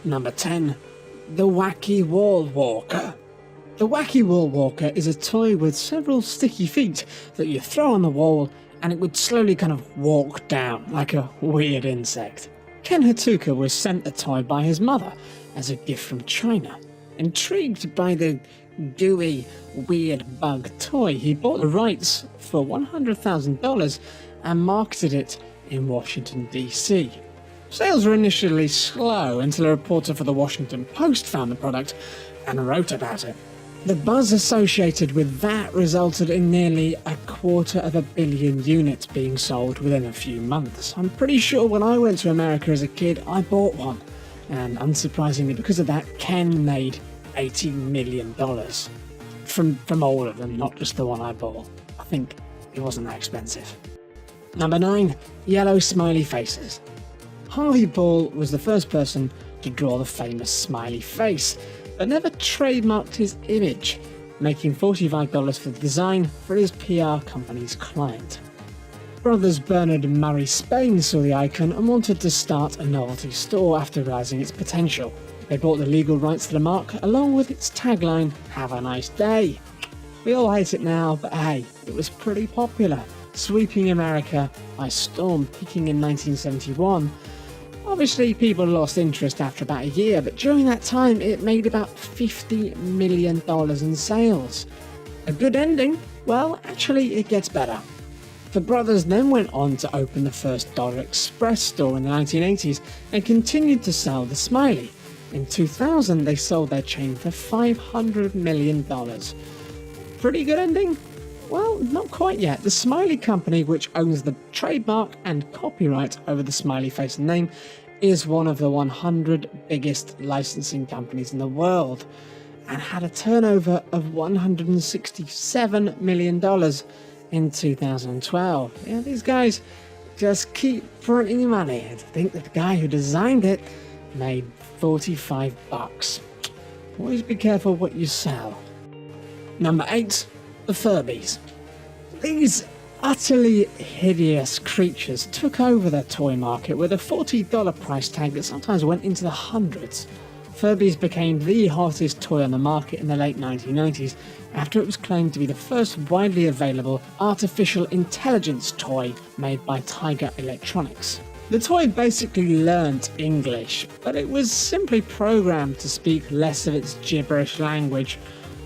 Number 10. The Wacky Wall Walker. The Wacky Wall Walker is a toy with several sticky feet that you throw on the wall and it would slowly kind of walk down like a weird insect. Ken Hatuka was sent the toy by his mother as a gift from China. Intrigued by the gooey, weird bug toy, he bought the rights for $100,000 and marketed it in Washington, D.C. Sales were initially slow until a reporter for the Washington Post found the product and wrote about it. The buzz associated with that resulted in nearly 250 million units being sold within a few months. I'm pretty sure when I went to America as a kid, I bought one. And unsurprisingly, because of that, Ken made $80 million from all of them, not just the one I bought. I think it wasn't that expensive. Number 9. Yellow smiley faces. Harvey Ball was the first person to draw the famous smiley face, but never trademarked his image, making $45 for the design for his PR company's client. Brothers Bernard and Murray Spain saw the icon and wanted to start a novelty store after realising its potential. They bought the legal rights to the mark along with its tagline, "Have a nice day." We all hate it now, but hey, it was pretty popular, sweeping America by storm, peaking in 1971. Obviously, people lost interest after about a year, but during that time it made about $50 million in sales. A good ending? Well, actually it gets better. The brothers then went on to open the first Dollar Express store in the 1980s and continued to sell the Smiley. In 2000 they sold their chain for $500 million. Pretty good ending? Well, not quite yet. The Smiley company, which owns the trademark and copyright over the smiley face and name, is one of the 100 biggest licensing companies in the world and had a turnover of $167 million in 2012. Yeah, these guys just keep printing money. I think the guy who designed it made $45. Always be careful what you sell. Number 8. The Furbies. These utterly hideous creatures took over the toy market with a $40 price tag that sometimes went into the hundreds. Furbies became the hottest toy on the market in the late 1990s after it was claimed to be the first widely available artificial intelligence toy made by Tiger Electronics. The toy basically learnt English, but it was simply programmed to speak less of its gibberish language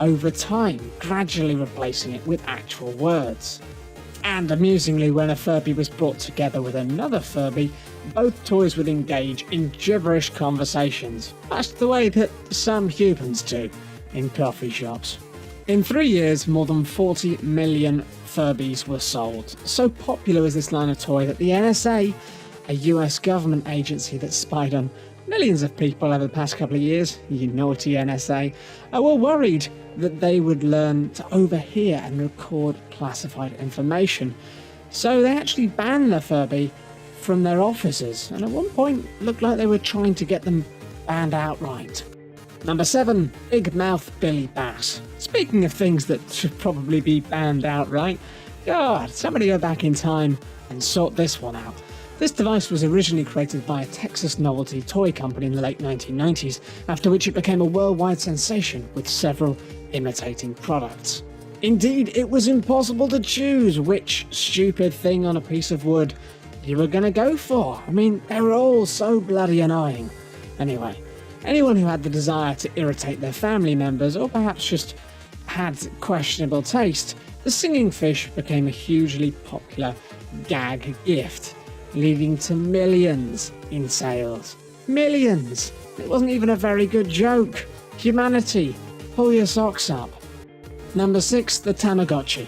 over time, gradually replacing it with actual words. And amusingly, when a Furby was brought together with another Furby, both toys would engage in gibberish conversations, much the way that some humans do in coffee shops. In 3 years, more than 40 million Furbies were sold. So popular was this line of toy that the NSA, a US government agency that spied on millions of people over the past couple of years, you naughty NSA, were worried that they would learn to overhear and record classified information. So they actually banned the Furby from their offices, and at one point looked like they were trying to get them banned outright. Number 7. Big Mouth Billy Bass. Speaking of things that should probably be banned outright, God, somebody go back in time and sort this one out. This device was originally created by a Texas novelty toy company in the late 1990s, after which it became a worldwide sensation with several imitating products. Indeed, it was impossible to choose which stupid thing on a piece of wood you were going to go for. I mean, they were all so bloody annoying. Anyway, anyone who had the desire to irritate their family members, or perhaps just had questionable taste, the singing fish became a hugely popular gag gift, leading to millions in sales. Millions! It wasn't even a very good joke. Humanity, pull your socks up. Number 6. The Tamagotchi.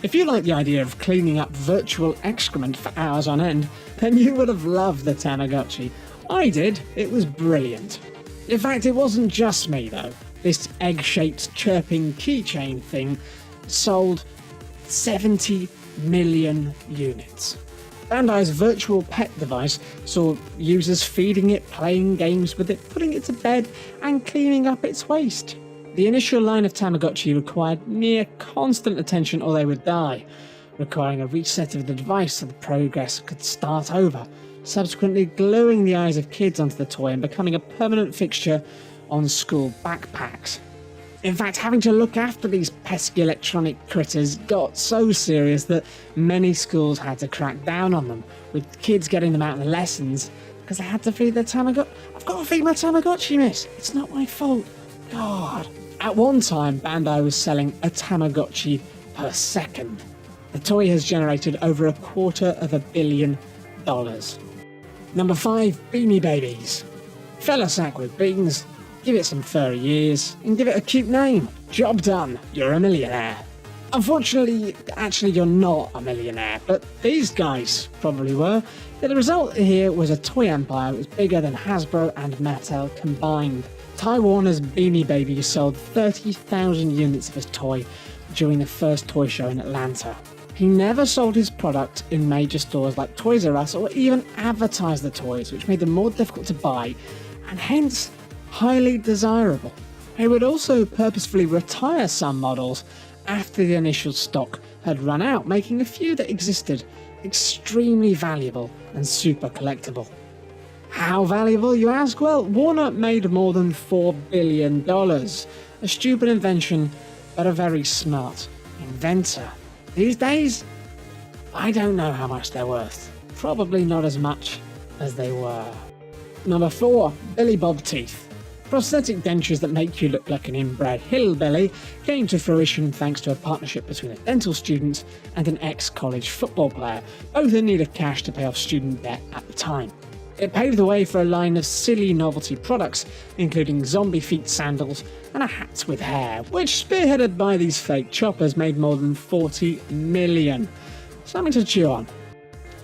If you like the idea of cleaning up virtual excrement for hours on end, then you would have loved the Tamagotchi. I did. It was brilliant. In fact, it wasn't just me though. This egg-shaped chirping keychain thing sold 70 million units. Bandai's virtual pet device saw users feeding it, playing games with it, putting it to bed, and cleaning up its waste. The initial line of Tamagotchi required near constant attention or they would die. requiring a reset of the device so the progress could start over, subsequently gluing the eyes of kids onto the toy and becoming a permanent fixture on school backpacks. In fact, having to look after these pesky electronic critters got so serious that many schools had to crack down on them, with kids getting them out in the lessons because they had to feed their Tamagotchi. I've got to feed my Tamagotchi, miss. It's not my fault. God. At one time, Bandai was selling a Tamagotchi per second. The toy has generated over $250 million. Number 5, Beanie Babies. Fill a sack with beans, give it some furry ears, and give it a cute name. Job done, you're a millionaire. Unfortunately, actually you're not a millionaire, but these guys probably were. The result here was a toy empire that was bigger than Hasbro and Mattel combined. Ty Warner's Beanie Babies sold 30,000 units of his toy during the first toy show in Atlanta. He never sold his product in major stores like Toys R Us or even advertised the toys, which made them more difficult to buy and hence highly desirable. He would also purposefully retire some models after the initial stock had run out, making a few that existed extremely valuable and super collectible. How valuable, you ask? Well, Warner made more than $4 billion. A stupid invention, but a very smart inventor. These days, I don't know how much they're worth. Probably not as much as they were. Number 4, Billy Bob Teeth. Prosthetic dentures that make you look like an inbred hillbilly came to fruition thanks to a partnership between a dental student and an ex-college football player, both in need of cash to pay off student debt at the time. It paved the way for a line of silly novelty products, including zombie feet sandals and a hat with hair, which, spearheaded by these fake choppers, made more than 40 million. Something to chew on.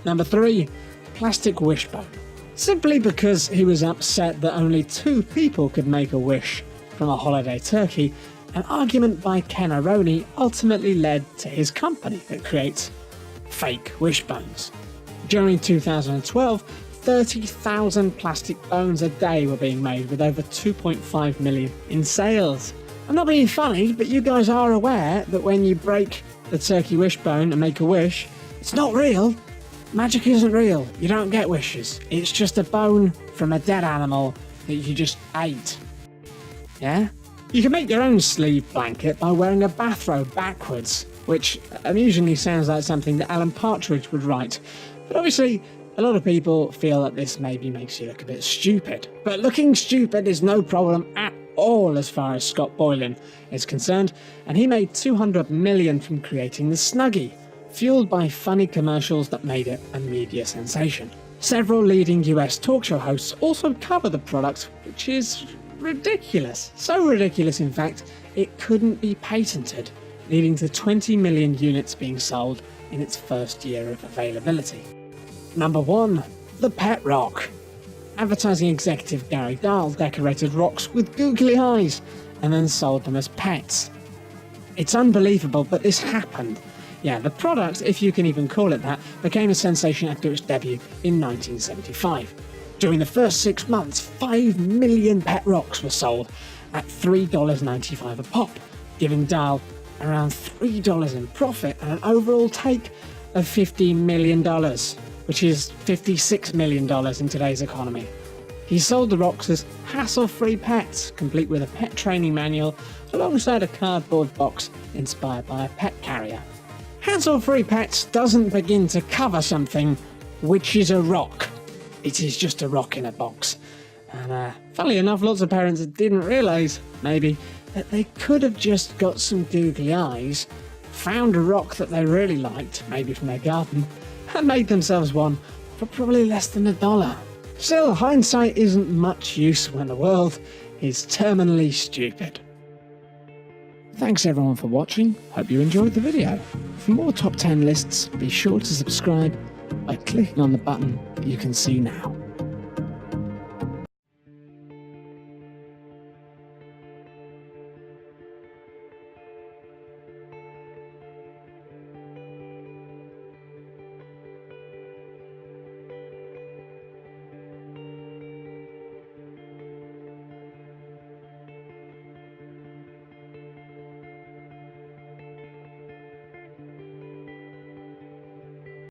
Number 3, Plastic Wishbone. Simply because he was upset that only 2 people could make a wish from a holiday turkey, an argument by Ken Aroni ultimately led to his company that creates fake wishbones. During 2012, 30,000 plastic bones a day were being made, with over 2.5 million in sales. I'm not being funny, but you guys are aware that when you break the turkey wishbone and make a wish, it's not real. Magic isn't real. You don't get wishes. It's just a bone from a dead animal that you just ate. Yeah? You can make your own sleeve blanket by wearing a bathrobe backwards, which amusingly sounds like something that Alan Partridge would write. But obviously, a lot of people feel that this maybe makes you look a bit stupid. But looking stupid is no problem at all as far as Scott Boylan is concerned, and he made $200 million from creating the Snuggie, fueled by funny commercials that made it a media sensation. Several leading US talk show hosts also cover the product, which is ridiculous. So ridiculous, in fact, it couldn't be patented, leading to 20 million units being sold in its first year of availability. Number 1, the Pet Rock. Advertising executive Gary Dahl decorated rocks with googly eyes and then sold them as pets. It's unbelievable, but this happened. Yeah, the product, if you can even call it that, became a sensation after its debut in 1975. During the first 6 months, 5 million pet rocks were sold at $3.95 a pop, giving Dahl around $3 in profit and an overall take of $15 million, which is $56 million in today's economy. He sold the rocks as hassle-free pets, complete with a pet training manual alongside a cardboard box inspired by a pet carrier. Hassle-free pets doesn't begin to cover something which is a rock. It is just a rock in a box. And funnily enough, lots of parents didn't realise, maybe, that they could have just got some googly eyes, found a rock that they really liked, maybe from their garden, and made themselves one for probably less than $1. Still, hindsight isn't much use when the world is terminally stupid. Thanks everyone for watching, hope you enjoyed the video. For more top 10 lists, be sure to subscribe by clicking on the button that you can see now.